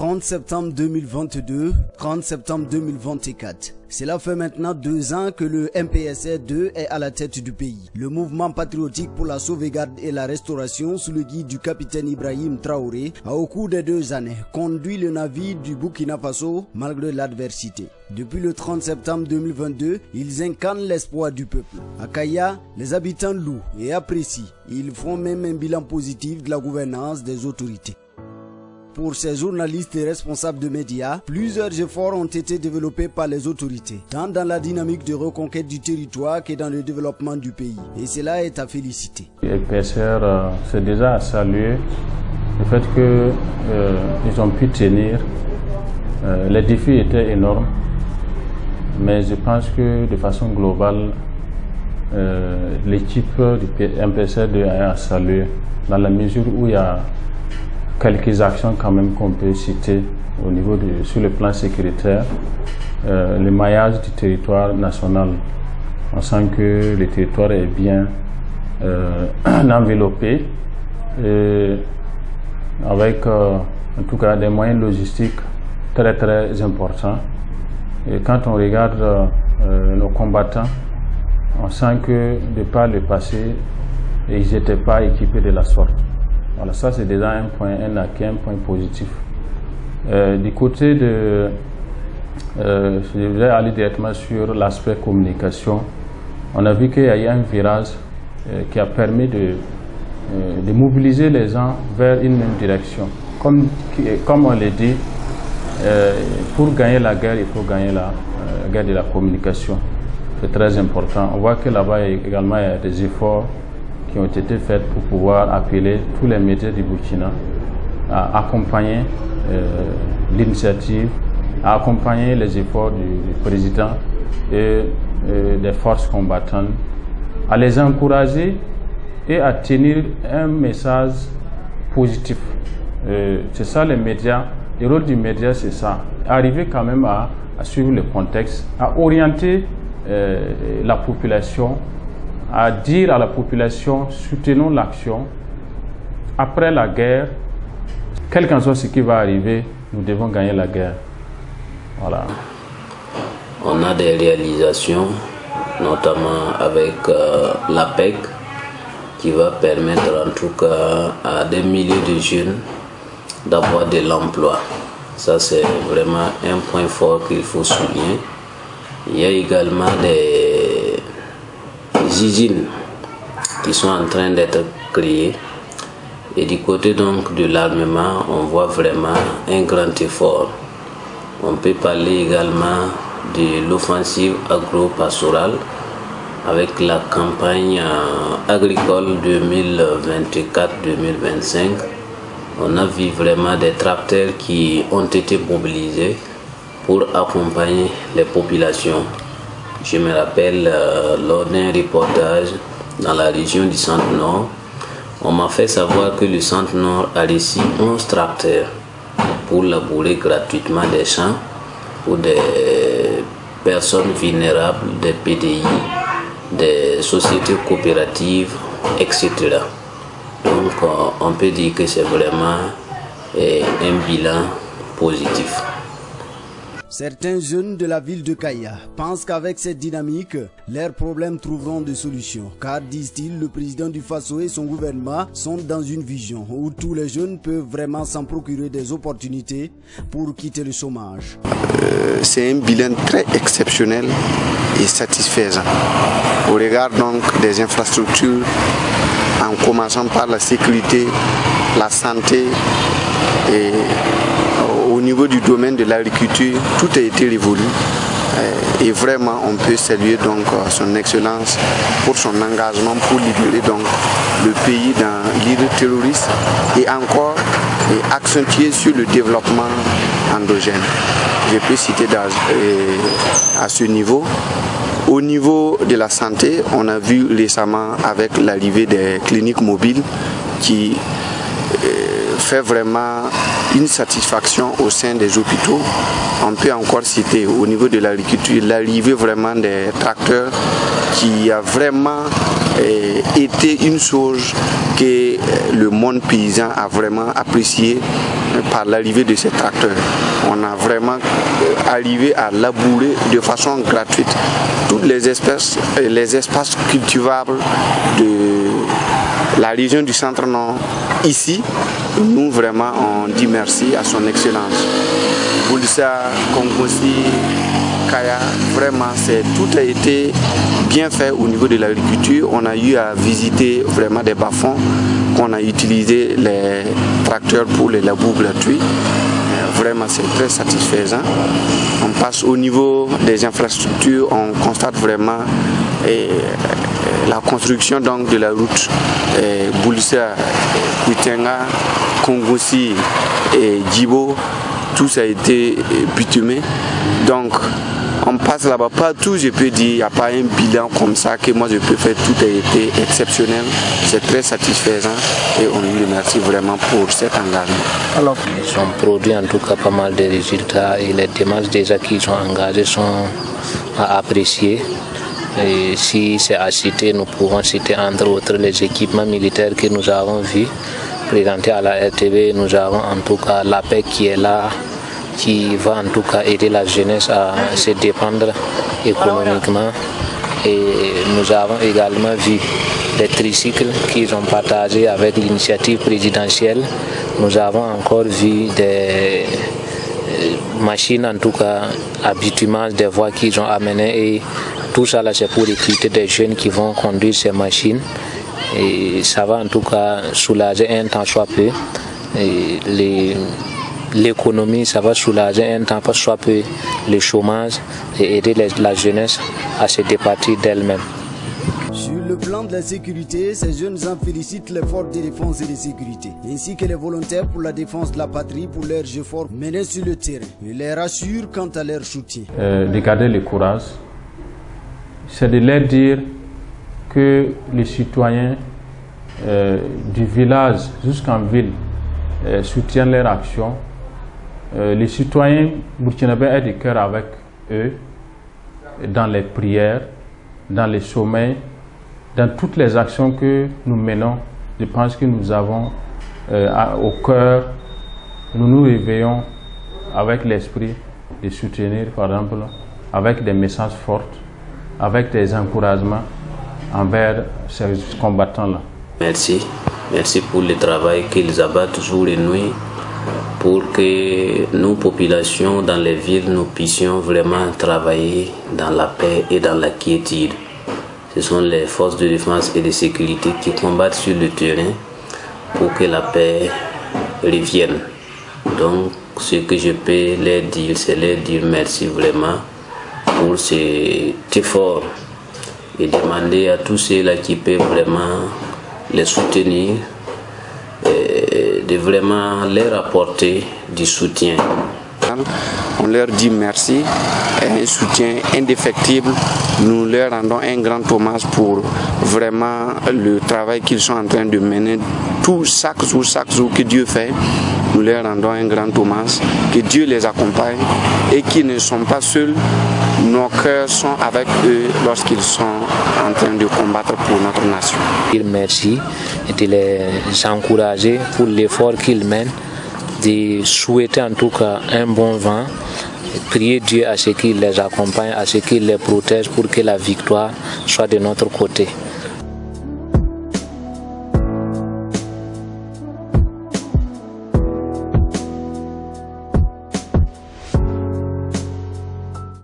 30 septembre 2022, 30 septembre 2024. Cela fait maintenant 2 ans que le MPSR2 est à la tête du pays. Le mouvement patriotique pour la sauvegarde et la restauration sous le guide du capitaine Ibrahim Traoré a au cours des 2 années conduit le navire du Burkina Faso malgré l'adversité. Depuis le 30 septembre 2022, ils incarnent l'espoir du peuple. À Kaya, les habitants louent et apprécient. Ils font même un bilan positif de la gouvernance des autorités. Pour ces journalistes et responsables de médias, plusieurs efforts ont été développés par les autorités, tant dans la dynamique de reconquête du territoire que dans le développement du pays. Et cela est à féliciter. Le PSR, c'est déjà à saluer le fait qu'ils ont pu tenir. Les défis étaient énormes, mais je pense que de façon globale, l'équipe du MPSR est à saluer dans la mesure où il y a quelques actions quand même qu'on peut citer au niveau sur le plan sécuritaire. Le maillage du territoire national, on sent que le territoire est bien enveloppé et avec en tout cas des moyens logistiques très importants. Et quand on regarde nos combattants, on sent que de par le passé, ils n'étaient pas équipés de la sorte. Voilà, ça c'est déjà un point positif. Du côté de... je vais aller directement sur l'aspect communication. On a vu qu'il y a eu un virage qui a permis de mobiliser les gens vers une même direction. Comme on l'a dit, pour gagner la guerre, il faut gagner la guerre de la communication. C'est très important. On voit que là-bas également il y a des efforts qui ont été faites pour pouvoir appeler tous les médias du Burkina à accompagner l'initiative, à accompagner les efforts du président et des forces combattantes, à les encourager et à tenir un message positif. C'est ça les médias, le rôle du média c'est ça, arriver quand même à suivre le contexte, à orienter la population, à dire à la population, soutenons l'action. Après la guerre, quel qu'en soit ce qui va arriver, nous devons gagner la guerre. Voilà. On a des réalisations, notamment avec l'APEC, qui va permettre en tout cas à des milliers de jeunes d'avoir de l'emploi. Ça, c'est vraiment un point fort qu'il faut souligner. Il y a également des usines qui sont en train d'être créées, et du côté donc de l'armement, on voit vraiment un grand effort. On peut parler également de l'offensive agro-pastorale avec la campagne agricole 2024-2025. On a vu vraiment des tracteurs qui ont été mobilisés pour accompagner les populations. Je me rappelle lors d'un reportage dans la région du Centre-Nord, on m'a fait savoir que le Centre-Nord a reçu 11 tracteurs pour labourer gratuitement des champs pour des personnes vulnérables, des PDI, des sociétés coopératives, etc. Donc on peut dire que c'est vraiment un bilan positif. Certains jeunes de la ville de Kaya pensent qu'avec cette dynamique, leurs problèmes trouveront des solutions. Car, disent-ils, le président du Faso et son gouvernement sont dans une vision où tous les jeunes peuvent vraiment s'en procurer des opportunités pour quitter le chômage. C'est un bilan très exceptionnel et satisfaisant. Au regard donc des infrastructures, en commençant par la sécurité, la santé et au niveau du domaine de l'agriculture, tout a été révolu et vraiment on peut saluer donc son excellence pour son engagement pour libérer donc le pays dans l'île terroriste et encore accentuer sur le développement endogène. Je peux citer à ce niveau. Au niveau de la santé, on a vu récemment avec l'arrivée des cliniques mobiles qui fait vraiment une satisfaction au sein des hôpitaux. On peut encore citer au niveau de l'agriculture l'arrivée vraiment des tracteurs qui a vraiment était une chose que le monde paysan a vraiment apprécié par l'arrivée de ces tracteurs. On a vraiment arrivé à labourer de façon gratuite toutes les espaces cultivables de la région du Centre-Nord. Ici, nous vraiment on dit merci à son excellence. Boulissa, Kongosi, Kaya, vraiment tout a été bien fait au niveau de l'agriculture. On a eu à visiter vraiment des bas-fonds qu'on a utilisé les tracteurs pour les labours gratuits. Vraiment c'est très satisfaisant. On passe au niveau des infrastructures, on constate vraiment la construction donc de la route Boulissa, Kuitenga, Kongosi et Djibo. Tout ça a été bitumé. Donc on passe là-bas partout, je peux dire, il n'y a pas un bilan comme ça que moi je peux faire, tout a été exceptionnel, c'est très satisfaisant et on lui remercie vraiment pour cet engagement. Alors, ils ont produit en tout cas pas mal de résultats et les démarches déjà qu'ils ont engagées sont à apprécier. Et si c'est à citer, nous pouvons citer entre autres les équipements militaires que nous avons vus présentés à la RTV. Nous avons en tout cas l'APEC qui est là, qui va en tout cas aider la jeunesse à se défendre économiquement. Et nous avons également vu des tricycles qu'ils ont partagés avec l'initiative présidentielle. Nous avons encore vu des machines en tout cas à bitumage, des voies qu'ils ont amenées et tout ça là c'est pour recruter des jeunes qui vont conduire ces machines et ça va en tout cas soulager un temps soit peu l'économie, ça va soulager un temps soit peu le chômage et aider la jeunesse à se départir d'elle-même. Sur le plan de la sécurité, ces jeunes gens félicitent les forces de défense et de sécurité, ainsi que les volontaires pour la défense de la patrie pour leurs efforts menés sur le terrain. Ils les rassurent quant à leur soutien. De garder le courage, c'est de leur dire que les citoyens du village jusqu'en ville soutiennent leur action. Les citoyens burkinabés ont du cœur avec eux dans les prières, dans les sommets, dans toutes les actions que nous menons. Je pense que nous avons au cœur, nous nous réveillons avec l'esprit de soutenir, par exemple, avec des messages forts, avec des encouragements envers ces combattants-là. Merci pour le travail qu'ils abattent jour et nuit pour que nous, populations dans les villes, nous puissions vraiment travailler dans la paix et dans la quiétude. Ce sont les forces de défense et de sécurité qui combattent sur le terrain pour que la paix revienne. Donc, ce que je peux leur dire, c'est leur dire merci vraiment pour cet effort et demander à tous ceux-là qui peuvent vraiment les soutenir de vraiment leur apporter du soutien. On leur dit merci, un soutien indéfectible. Nous leur rendons un grand hommage pour vraiment le travail qu'ils sont en train de mener chaque jour que Dieu fait. Nous leur rendons un grand hommage, que Dieu les accompagne et qu'ils ne sont pas seuls. Nos cœurs sont avec eux lorsqu'ils sont en train de combattre pour notre nation. Merci et de les encourager pour l'effort qu'ils mènent, de souhaiter en tout cas un bon vent, prier Dieu à ce qu'il les accompagne, à ce qu'il les protège pour que la victoire soit de notre côté.